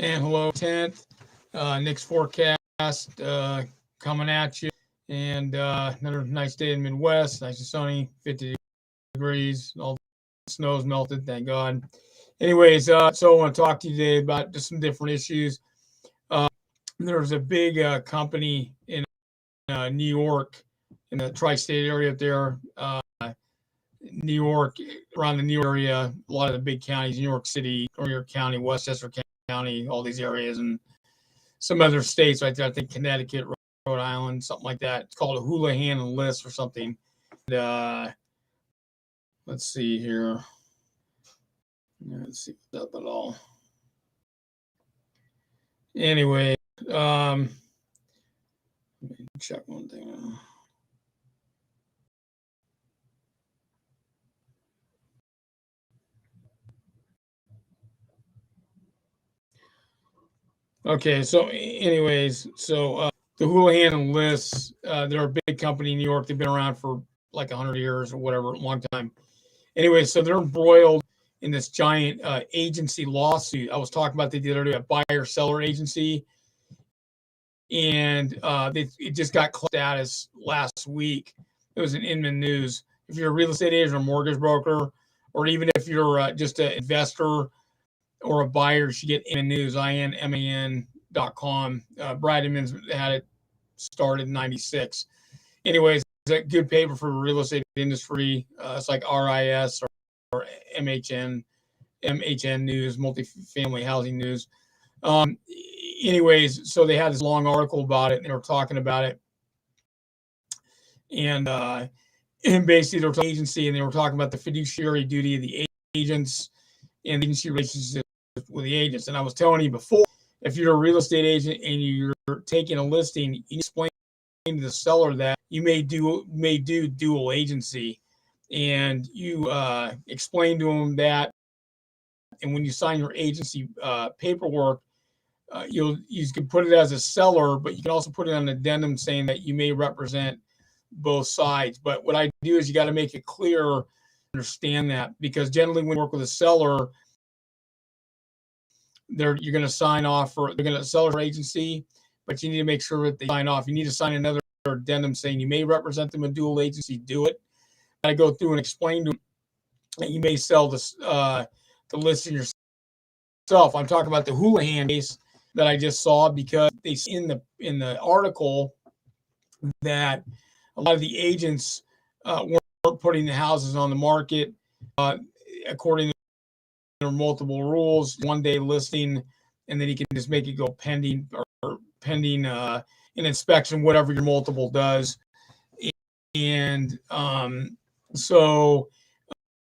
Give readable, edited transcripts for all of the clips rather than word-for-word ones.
And hello, 10th, Nick's forecast coming at you. And another nice day in the Midwest, nice and sunny, 50 degrees. All the snow's melted, thank God. Anyways, so I want to talk to you today about just some different issues. Uh, there's a big company in New York, in the tri-state area up there. New York, around the New York area, a lot of the big counties, New York City, New York County, Westchester County, all these areas, and some other states right there. I think Connecticut, Rhode Island, something like that. It's called a Houlihan list or something. And, let's see here. Let's see what's up at all. Anyway, let me check one thing. Okay, so anyways, so the Houlihan lists, they're a big company in New York. They've been around for like 100 years or whatever, a long time. Anyway, so they're embroiled in this giant agency lawsuit. I was talking about the other day, a buyer-seller agency, and it just got status last week. It was in Inman News. If you're a real estate agent or mortgage broker, or even if you're just an investor or a buyer, you should get Inman News, INMAN.com. Brad Inman's had it started in 96. Anyways, it's a good paper for the real estate industry. It's like RIS or MHN News, multifamily housing news. Anyways, so they had this long article about it, and they were talking about it. And basically, they were talking agency, and they were talking about the fiduciary duty of the agents and the agency relationship with the agents. And I was telling you before, if you're a real estate agent and you're taking a listing, you explain to the seller that you may do dual agency, and you explain to them that. And when you sign your agency paperwork, you can put it as a seller, but you can also put it on an addendum saying that you may represent both sides. But what I do is you got to make it clear, understand that, because generally when you work with a seller, you're going to sign off for, they're going to sell your agency, but you need to make sure that they sign off. You need to sign another addendum saying you may represent them in dual agency. Do it. I go through and explain to them that you may sell the listing yourself. I'm talking about the Houlihan case that I just saw, because they in the article that a lot of the agents weren't putting the houses on the market according to their multiple rules. 1 day listing, and then you can just make it go pending an inspection, whatever your multiple does. And so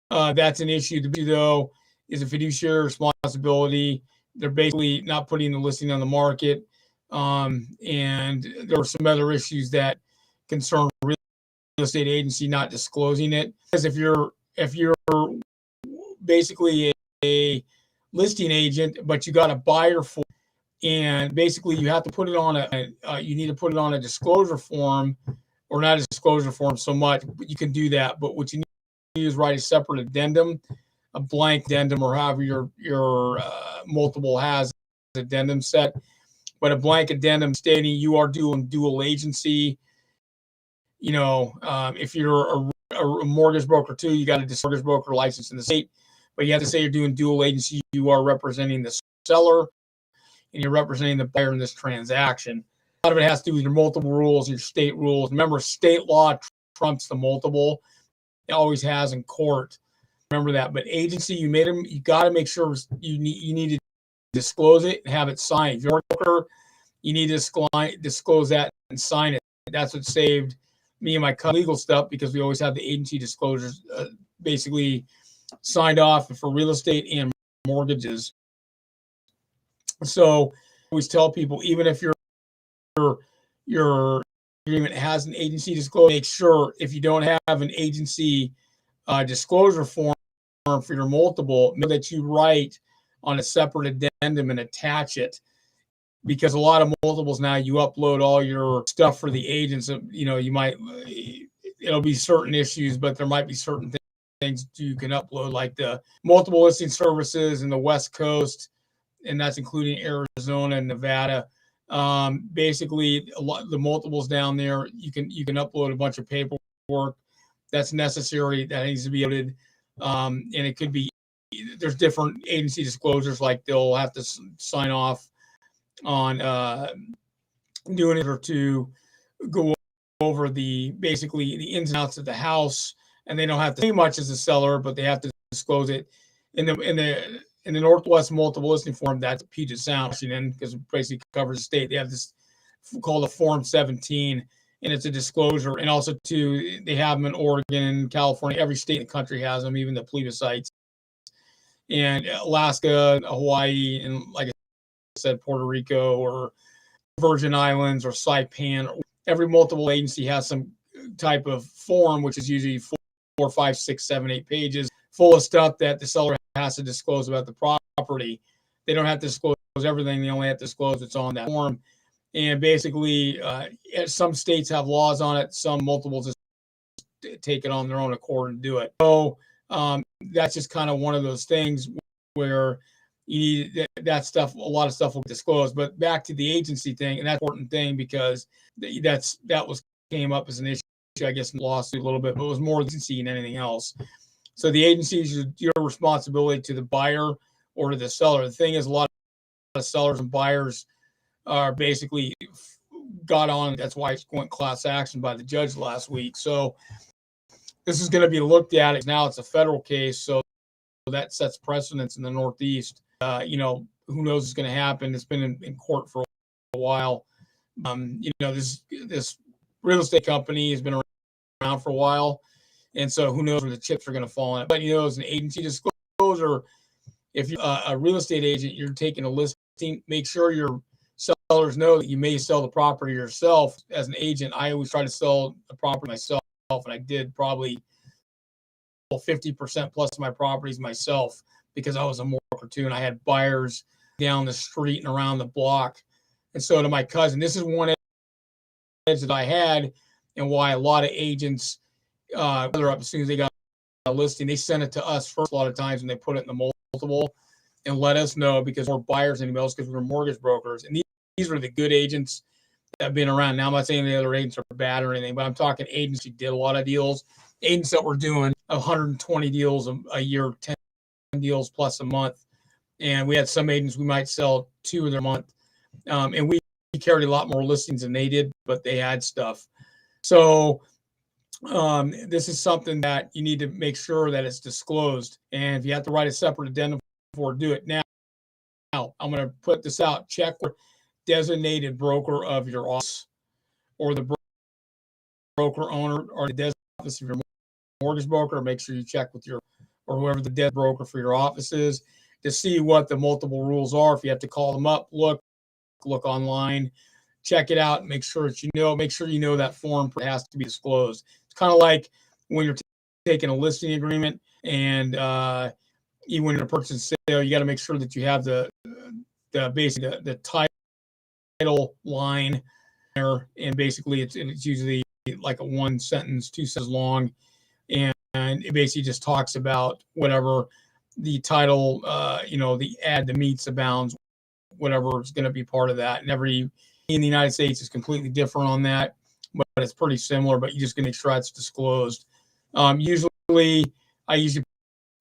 that's an issue. The issue, though, is a fiduciary responsibility. They're basically not putting the listing on the market. And there are some other issues that concern real estate agency not disclosing it. Because if you're basically a listing agent, but you got a buyer for, and basically you have to put it on you need to put it on a disclosure form, or not a disclosure form so much, but you can do that. But what you need to do is write a separate addendum, a blank addendum, or however your multiple has addendum set, but a blank addendum stating you are doing dual agency. If you're a mortgage broker too, you got a mortgage broker license in the state, but you have to say you're doing dual agency. You are representing the seller, and you're representing the buyer in this transaction. A lot of it has to do with your multiple rules, your state rules. Remember, state law trumps the multiple. It always has in court. Remember that. But agency, you got to make sure you need to disclose it and have it signed. If you're a broker, you need to disclose that and sign it. That's what saved me and my legal stuff, because we always have the agency disclosures basically signed off for real estate and mortgages. So I always tell people, even if your agreement has an agency disclosure, make sure if you don't have an agency disclosure form for your multiple, know that you write on a separate addendum and attach it. Because a lot of multiples now, you upload all your stuff for the agents. It'll be certain issues, but there might be certain things you can upload, like the multiple listing services in the West Coast and that's including Arizona and Nevada. Basically, the multiples down there, you can upload a bunch of paperwork that's necessary that needs to be uploaded, and it could be there's different agency disclosures, like they'll have to sign off on doing it or to go over basically the ins and outs of the house, and they don't have to say much as a seller, but they have to disclose it in the Northwest Multiple Listing Form. That's Puget Sound, Washington, because it basically covers the state. They have this called a Form 17, and it's a disclosure. And also, too, they have them in Oregon, California. Every state in the country has them, even the plebiscites. And Alaska, Hawaii, and like I said, Puerto Rico or Virgin Islands or Saipan. Every multiple agency has some type of form, which is usually 4, 5, 6, 7, 8 pages, full of stuff that the seller has to disclose about the property. They don't have to disclose everything. They only have to disclose what's on that form. And basically, some states have laws on it. Some multiples just take it on their own accord and do it. So that's just kind of one of those things where you need that stuff. A lot of stuff will be disclosed. But back to the agency thing, and that's an important thing, because that came up as an issue, I guess, in the lawsuit a little bit, but it was more agency than anything else. So the agency is your responsibility to the buyer or to the seller. The thing is, a lot of sellers and buyers are basically got on. That's why it's going class action by the judge last week. So this is going to be looked at. Now it's a federal case, so that sets precedence in the Northeast. Who knows what's going to happen? It's been in court for a while. This real estate company has been around for a while, and so who knows where the chips are going to fall in it. But as an agency disclosure, if you're a real estate agent, you're taking a listing, make sure your sellers know that you may sell the property yourself. As an agent, I always try to sell the property myself, and I did probably 50% plus of my properties myself, because I was a broker too, and I had buyers down the street and around the block. And so to my cousin, this is one edge that I had, and why a lot of agents, as soon as they got a listing, they send it to us first a lot of times, and they put it in the multiple and let us know, because we're buyers than anybody else, because we're mortgage brokers. And these are the good agents that have been around. Now, I'm not saying the other agents are bad or anything, but I'm talking agents who did a lot of deals, agents that were doing 120 deals a year, 10 deals plus a month. And we had some agents, we might sell 2 of their month. And we carried a lot more listings than they did, but they had stuff. So this is something that you need to make sure that it's disclosed. And if you have to write a separate addendum for, do it now. I'm going to put this out. Check with designated broker of your office, or the broker owner, or the designated office of your mortgage broker. Make sure you check with or whoever the debt broker for your office is, to see what the multiple rules are. If you have to call them up, look online, check it out, make sure that make sure you know that form has to be disclosed. It's kind of like when you're taking a listing agreement, and even when you're purchase and sale, you got to make sure that you have the basically the title line there, and basically it's usually like a 1 sentence, 2 sentences long, and it basically just talks about whatever the title, the add, the meets, the bounds, whatever is going to be part of that. And every in the United States is completely different on that, but it's pretty similar. But you just going to make sure it's disclosed. Usually, I usually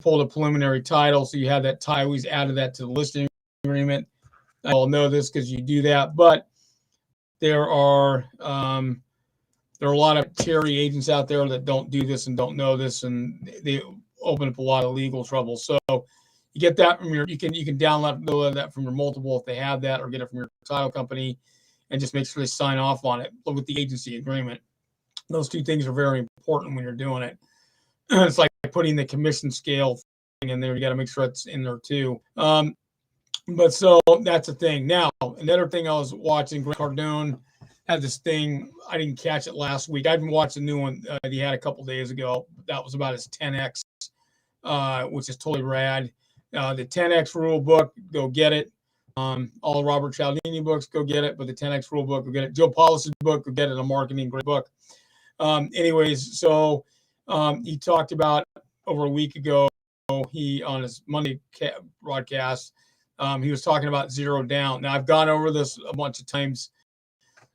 pull the preliminary title, so you have that title. Always added that to the listing agreement. I all know this because you do that, but there are a lot of cherry agents out there that don't do this and don't know this, and they open up a lot of legal trouble. So you get that from you can download that from your multiple if they have that, or get it from your title company, and just make sure they sign off on it with the agency agreement. Those 2 things are very important when you're doing it. It's like putting the commission scale thing in there. You got to make sure it's in there too. But so that's a thing. Now, another thing I was watching, Grant Cardone had this thing. I didn't catch it last week. I didn't watch the new one he had a couple days ago. That was about his 10X, which is totally rad. The 10X Rule book, go get it. All Robert Cialdini books, go get it. But the 10X Rule book, go get it. Joe Policy's book, go get it. A marketing great book. Anyways, so he talked about over a week ago, he on his Monday broadcast, He was talking about zero down. Now I've gone over this a bunch of times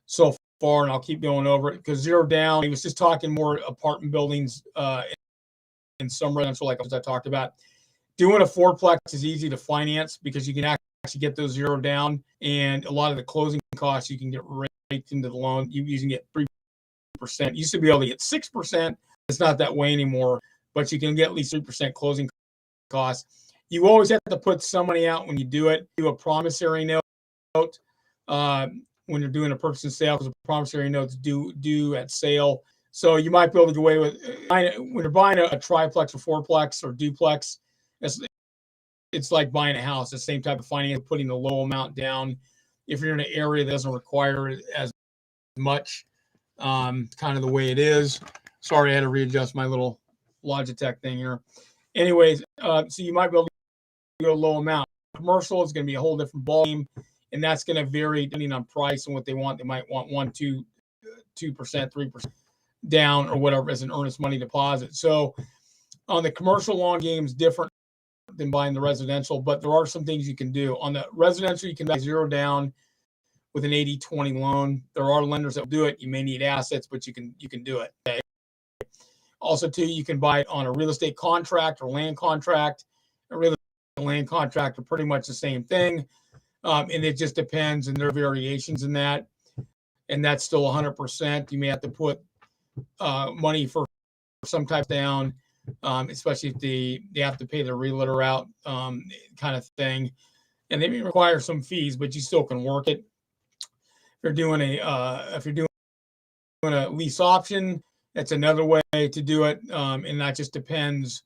so far, and I'll keep going over it because zero down. He was just talking more apartment buildings in some residential, like I talked about. Doing a fourplex is easy to finance because you can actually get those zero down, and a lot of the closing costs you can get right into the loan. You can get 3%. You used to be able to get 6%. It's not that way anymore, but you can get at least 3% closing costs. You always have to put some money out when you do it. Do a promissory note when you're doing a purchase and sale, because a promissory note's due at sale. So you might be able to get away with when you're buying a triplex or fourplex or duplex. It's like buying a house. The same type of finance, putting a low amount down. If you're in an area that doesn't require it as much, kind of the way it is. Sorry, I had to readjust my little Logitech thing here. Anyways, so you might be able to go low amount. Commercial is going to be a whole different ballgame, and that's going to vary depending on price and what they want. They might want 1%, 2%, 3% down or whatever as an earnest money deposit. So on the commercial loan game is different than buying the residential, but there are some things you can do. On the residential, you can buy zero down with an 80-20 loan. There are lenders that will do it. You may need assets, but you can do it. Okay. Also, too, you can buy it on a real estate contract or land contract. A real estate land contract are pretty much the same thing, and it just depends, and there are variations in that. And that's still 100%. You may have to put money for some type down, especially if they have to pay the realtor out, kind of thing. And they may require some fees, but you still can work it. If you're doing a lease option, that's another way to do it, and that just depends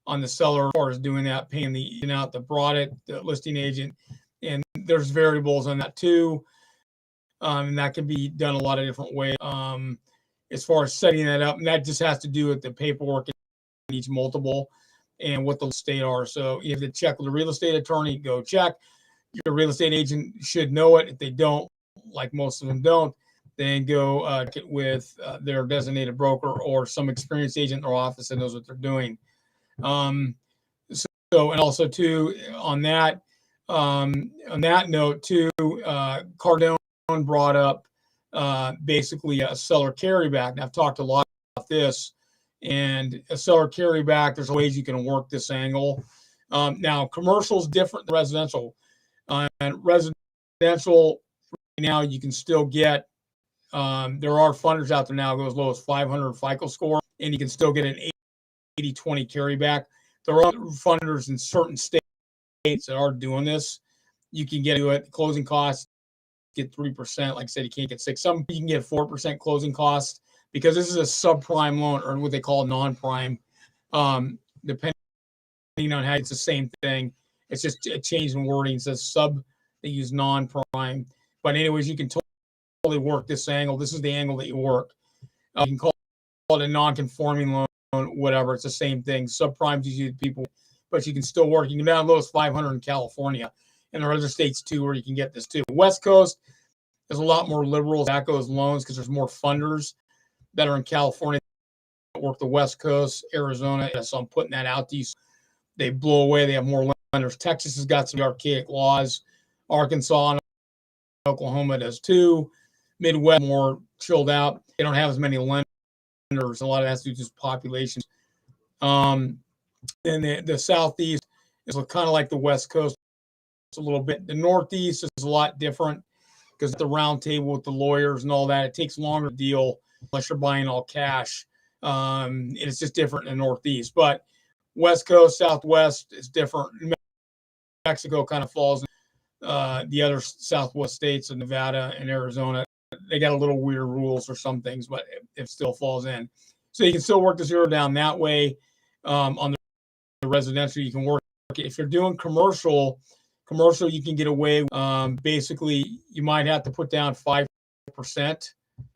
on the seller as far as doing that, paying the brought it, the listing agent, and there's variables on that too, and that can be done a lot of different ways as far as setting that up, and that just has to do with the paperwork in each multiple and what the state are. So you have to check with a real estate attorney. Go check. Your real estate agent should know it. If they don't, like most of them don't, then go with their designated broker or some experienced agent in their office that knows what they're doing. So and also too on that note too, Cardone brought up basically a seller carryback. And I've talked a lot about this, and a seller carryback. There's ways you can work this angle. Now commercial is different than residential. And residential right now you can still get. There are funders out there now that go as low as 500 FICO score, and you can still get an 80-20 carryback. There are funders in certain states that are doing this. You can get to it. Closing costs get 3%. Like I said, you can't get 6%. Some you can get 4% closing costs because this is a subprime loan, or what they call NonPrime. Depending on how it's the same thing. It's just a change in wording. It says sub. They use NonPrime. But anyways, you can totally work this angle. This is the angle that you work. You can call it a non-conforming loan, whatever. It's the same thing. Subprimes usually people, but you can still work. You can down low as 500 in California, and there are other states too where you can get this too. West Coast is a lot more liberal as those loans because there's more funders that are in California that work the West Coast, Arizona. So I'm putting that out to you. They blow away. They have more lenders. Texas has got some archaic laws. Arkansas and Oklahoma does too. Midwest more chilled out. They don't have as many lenders. A lot of that has to do with just population. And the Southeast is kind of like the West Coast. It's a little bit. The Northeast is a lot different because the round table with the lawyers and all that, it takes longer to deal unless you're buying all cash. It's just different in the Northeast. But West Coast, Southwest is different. New Mexico kind of falls in the other Southwest states of Nevada and Arizona. They got a little weird rules for some things, but it still falls in. So you can still work the zero down that way. On the residential, you can work. If you're doing commercial, you can get away. Basically, you might have to put down 5%,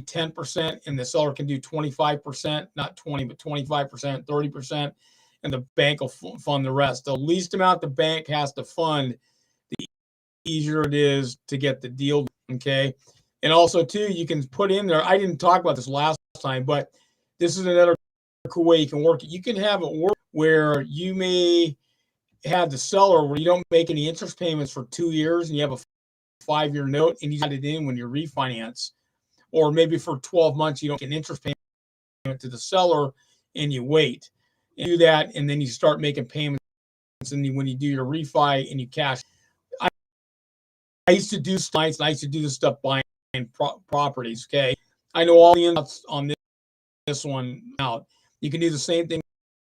10%, and the seller can do 25%, not 20, but 25%, 30%, and the bank will fund the rest. The least amount the bank has to fund, the easier it is to get the deal. Okay. And also, too, you can put in there, I didn't talk about this last time, but this is another cool way you can work it. You can have it work where you may had the seller where you don't make any interest payments for 2 years and you have a 5-year note and you add it in when you refinance, or maybe for 12 months you don't get an interest payment to the seller and you wait and do that, and then you start making payments, and when you do your refi and you cash. I used to do slides, and I used to do this stuff buying properties. Okay, I know all the ins on this one out. You can do the same thing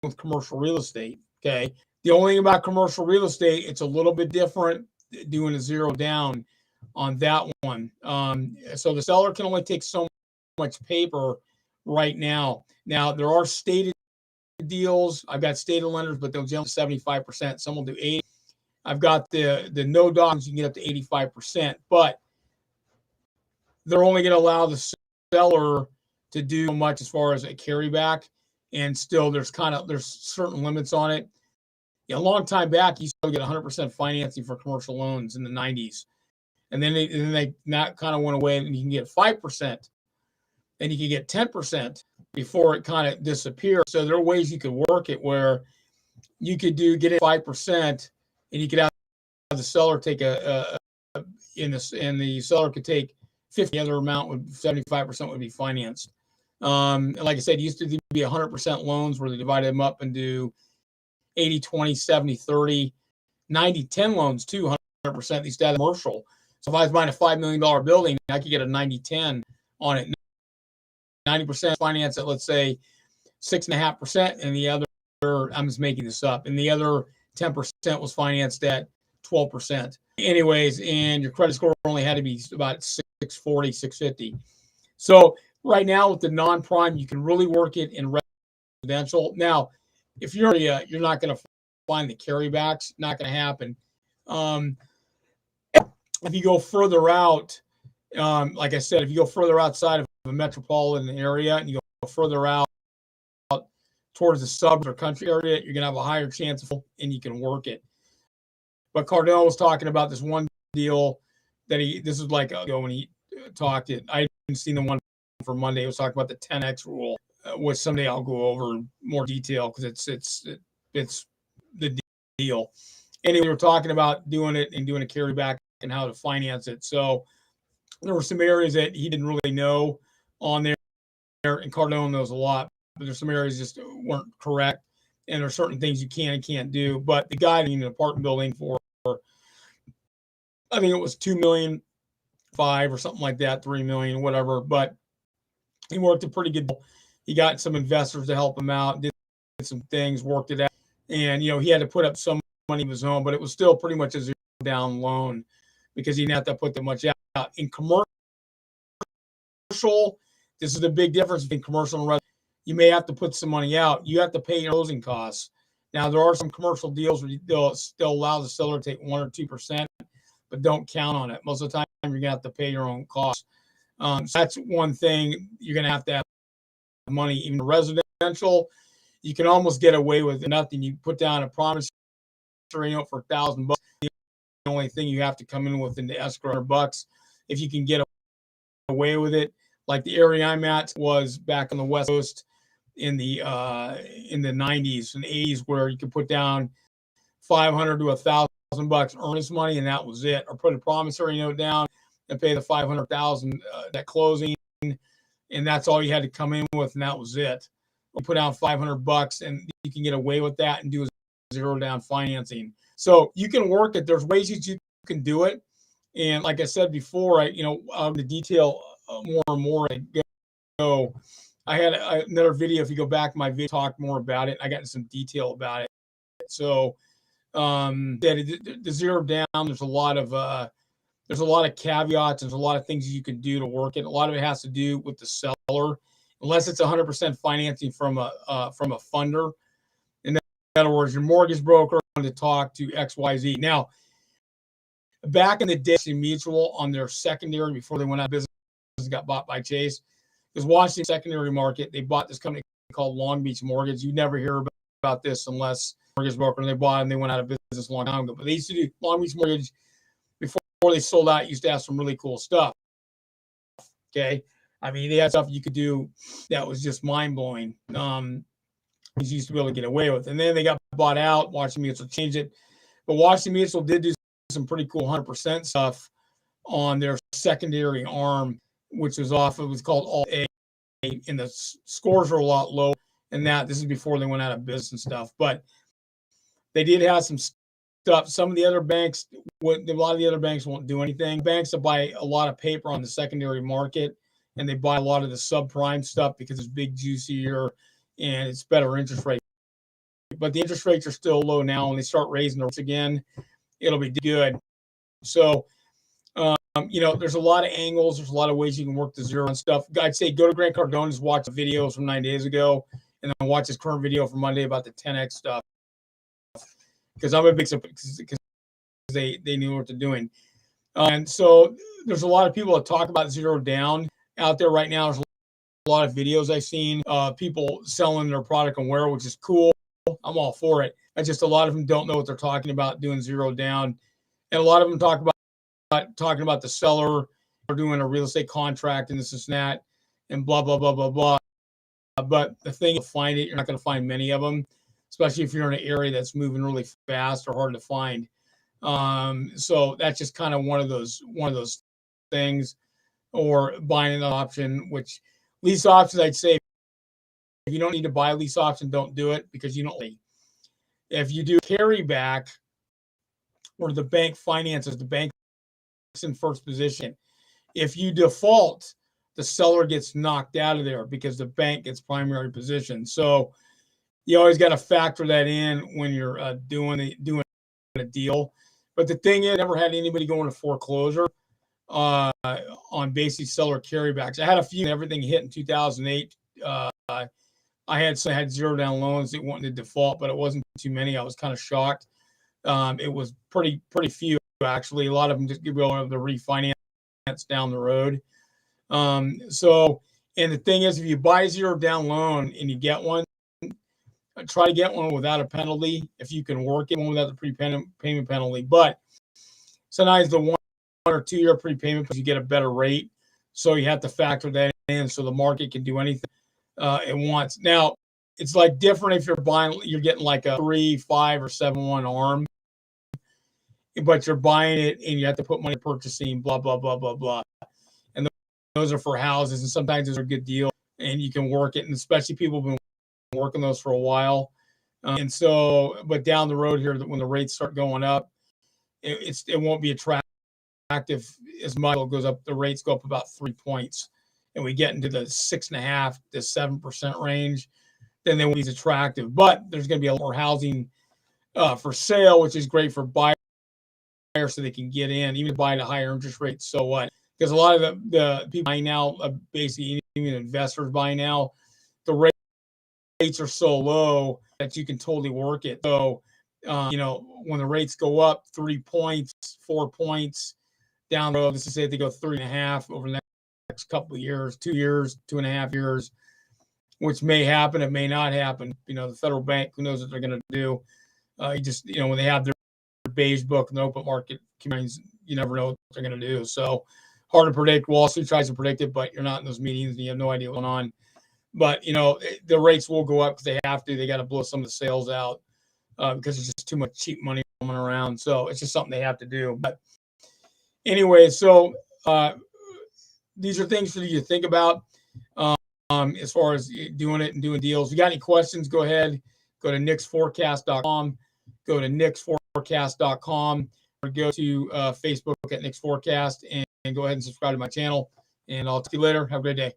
with commercial real estate. Okay, the only thing about commercial real estate, it's a little bit different doing a zero down on that one. So the seller can only take so much paper right now. Now there are stated deals. I've got stated lenders, but they'll jump to 75%. Some will do 80%. I've got the no dogs, you can get up to 85%, but they're only going to allow the seller to do much as far as a carryback, and still there's certain limits on it. A long time back, you still get 100% financing for commercial loans in the 90s, and then that kind of went away, and you can get 5%, and you can get 10% before it kind of disappears. So there are ways you could work it where you could get it 5%. And you could have the seller take and the seller could take 50. The other amount would 75% would be financed. And like I said, it used to be 100% loans where they divided them up into 80, 20, 70, 30, 90, 10 loans too. 100% these days commercial. So if I was buying a $5 million building, I could get a 90-10 on it. 90% finance at, let's say, 6.5%, and the other, I'm just making this up, and the other 10% was financed at 12%. Anyways, and your credit score only had to be about 640, 650. So right now with the non-prime, you can really work it in residential. Now, if you're not going to find the carrybacks, not going to happen. If you go further out, like I said, if you go further outside of a metropolitan area and you go further out towards the suburbs or country area, you're going to have a higher chance of, and you can work it. But Cardell was talking about this one deal that this is like when he talked it. I haven't seen the one for Monday. He was talking about the Tenx Rule, which someday I'll go over in more detail because it's the deal. Anyway, we were talking about doing it and doing a carryback and how to finance it. So there were some areas that he didn't really know on there, and Cardell knows a lot, but there's some areas just weren't correct, and there's certain things you can and can't do. But the guy in an apartment building for, I think it was $2.5 million or something like that, $3 million, whatever. But he worked a pretty good. He got some investors to help him out, did some things, worked it out, and he had to put up some money of his own, but it was still pretty much a zero down loan because he didn't have to put that much out. In commercial, this is the big difference between commercial and residential. You may have to put some money out. You have to pay your closing costs. Now, there are some commercial deals where they'll still allow the seller to take 1 or 2%, but don't count on it. Most of the time, you're going to have to pay your own costs. So that's one thing you're going to have money. Even residential, you can almost get away with nothing. You put down a promissory note for $1,000. The only thing you have to come in with in the escrow $100 if you can get away with it. Like the area I'm at was back on the West Coast in the 90s and 80s, where you could put down $500 to $1,000 earnest money, and that was it. Or put a promissory note down and pay the $500,000 that closing, and that's all you had to come in with, and that was it. Or put down $500, and you can get away with that and do a zero down financing. So you can work it. There's ways that you can do it, and like I said before, the detail more and more I go. I had another video. If you go back to my video, talk more about it. I got some detail about it. So the zero down, there's a lot of caveats. There's a lot of things you can do to work it. A lot of it has to do with the seller, unless it's 100% financing from a funder. In other words, your mortgage broker wanted to talk to XYZ. Now, back in the day, Mutual on their secondary before they went out of business, got bought by Chase. Because Washington secondary market, they bought this company called Long Beach Mortgage. You never hear about this unless mortgage broker, and they bought it and they went out of business a long time ago. But they used to do Long Beach Mortgage before they sold out. Used to have some really cool stuff. Okay, I mean, they had stuff you could do that was just mind blowing. You used to be able to get away with, and then they got bought out. Washington Mutual changed it, but Washington Mutual did do some pretty cool 100% stuff on their secondary arm, which was off. It was called All A, and the scores are a lot lower. And this is before they went out of business and stuff. But they did have some stuff. Some of the other banks, a lot of the other banks won't do anything. Banks that buy a lot of paper on the secondary market, and they buy a lot of the subprime stuff because it's big, juicier, and it's better interest rate. But the interest rates are still low now. When they start raising the rates again, it'll be good. So, there's a lot of angles. There's a lot of ways you can work the zero and stuff. I'd say go to Grant Cardone's, watch the videos from 9 days ago, and then watch his current video from Monday about the 10X stuff. Because I'm a big supporter, because they knew what they're doing. And so there's a lot of people that talk about zero down out there right now. There's a lot of videos I've seen, people selling their product on Where, which is cool. I'm all for it. It's just a lot of them don't know what they're talking about doing zero down. And a lot of them talking about the seller or doing a real estate contract and this and that and blah, blah, blah, blah, blah. But the thing, you'll find it, you're not going to find many of them, especially if you're in an area that's moving really fast or hard to find. So that's just kind of one of those things. Or buying an option, which lease options, I'd say if you don't need to buy a lease option, don't do it, because you don't. If you do carry back, or the bank finances, the bank's in first position. If you default, the seller gets knocked out of there because the bank gets primary position. So you always got to factor that in when you're doing a deal. But the thing is, I never had anybody go into foreclosure on basic seller carrybacks. I had a few. Everything hit in 2008. I had zero down loans that wanted to default, but it wasn't too many. I was kind of shocked. It was pretty few, actually. A lot of them just get able to refinance down the road. And the thing is, if you buy a zero down loan and you get one, try to get one without a penalty. If you can work it, one without the prepayment penalty. But sometimes the 1 or 2 year prepayment, because you get a better rate. So you have to factor that in so the market can do anything it wants. Now, it's like different if you're getting like a 3, 5, or 7-1 arm, but you're buying it and you have to put money purchasing, blah, blah, blah, blah, blah. And those are for houses, and sometimes those are a good deal and you can work it. And especially people have been working those for a while. But down the road here, when the rates start going up, it won't be attractive as much. It goes up, the rates go up about 3 points, and we get into the 6.5% to 7% range, then they won't be as attractive. But there's going to be a lot more housing for sale, which is great for buyers so they can get in, even buy at a higher interest rate. So what? Because a lot of the people buying now, basically even investors buying now, the rates are so low that you can totally work it. So, when the rates go up 3 points, 4 points down the road, let's just say they go 3.5 over the next couple of years, 2 years, 2.5 years, which may happen, it may not happen. The federal bank, who knows what they're going to do? When they have their beige book and the open market communities, you never know what they're going to do. So hard to predict. Wall Street tries to predict it, but you're not in those meetings and you have no idea what's going on. But, the rates will go up because they have to. They got to blow some of the sales out because there's just too much cheap money coming around. So it's just something they have to do. But anyway, so these are things for you to think about as far as doing it and doing deals. If you got any questions, go ahead. Go to nickforecast.com. Go to nickforecast.com or go to Facebook at Nick's Forecast and go ahead and subscribe to my channel. And I'll see you later. Have a great day.